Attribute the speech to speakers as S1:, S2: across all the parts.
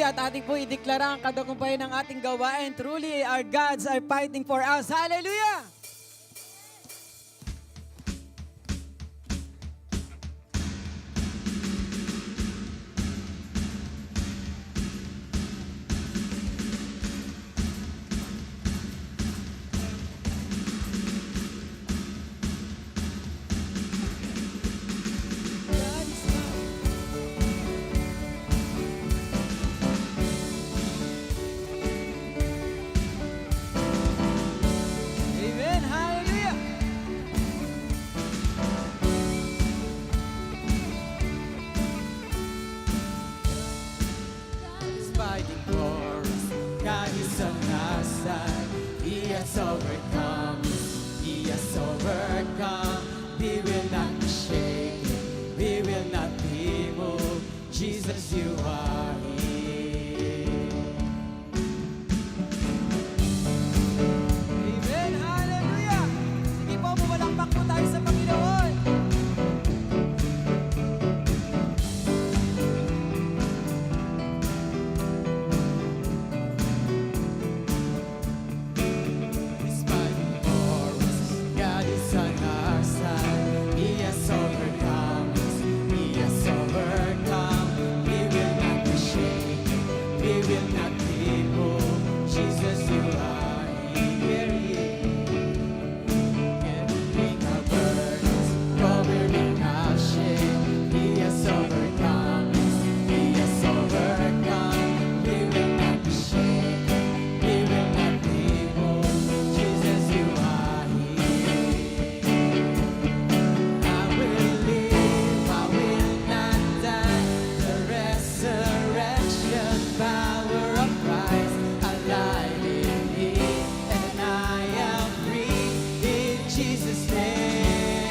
S1: at ating po ideklara ang katagumpayan ng ating gawain. Truly, our gods are fighting for us. Hallelujah! Amen. Hallelujah. God is fighting for us. God is on our side. He has overcome. He has overcome. We will not be shaken. We will not be moved. Jesus, you are here. Amen. Hallelujah. Sige po, bumalakpak po tayo sa Panginoon. He's fighting for us. God is on our side. He has overcome us. He has overcome. We will not be shaken. We will not be moved. Jesus, you are here. Carrying our burdens, covering our shame. He has overcome us. He has overcome. We will not be shaken. We will not be moved. Jesus, you are here. I will live, I will not die. The resurrection power of Christ alive in me, and I am free in Jesus' name.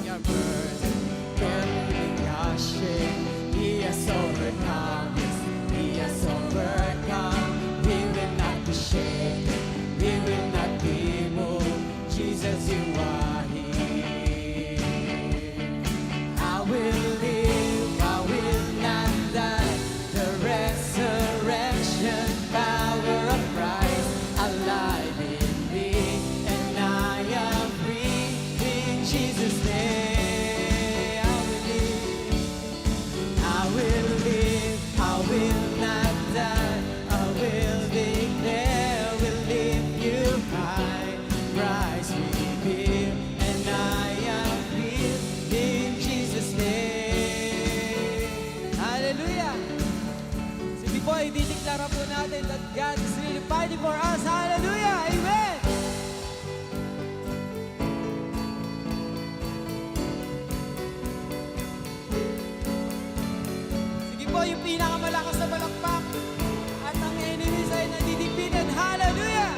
S1: Your burden, carrying your shame. He has overcome us. He has overcome. We will not be shaken. We will not be moved. Jesus, you are here. I will live. I will not die. The resurrection power of Christ alive in me, and I am free in Jesus' name. I will live. I will not die. I will declare, will lift you high. Rise with Him, and I am free in Jesus' name. Hallelujah! Sige po, idideklara po natin that God is really fighting for us. Hallelujah! Amen! Sige po, yung pinakamalakas na palakpak at ang enemies ay nadidipinad. Hallelujah!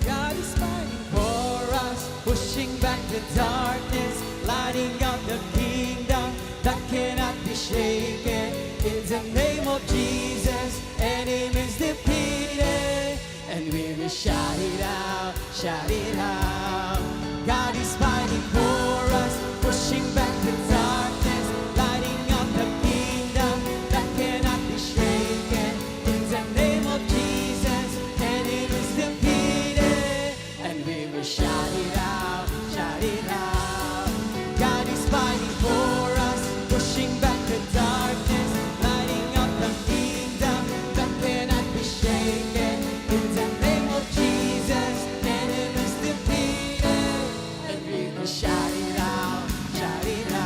S1: God is fighting for us, pushing back the darkness, lighting up the kingdom that cannot be shaken. In the name of Jesus, enemies defeated, and we will shout it out, shout it out. God is fighting for us, pushing back the darkness, lighting up the kingdom that cannot be shaken. In the name of Jesus, enemies defeated, and we will shout it out, shout it out. God is fighting for us, pushing back the darkness, lighting up the kingdom that cannot be shaken. In the name of Jesus, enemies defeated, and we will shout it out, shout it out.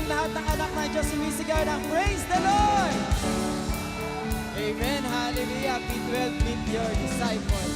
S1: ang lahat ng anak ng Diyos sumisigaw ng Praise the Lord! Amen, hallelujah. Be 12, meet your disciples.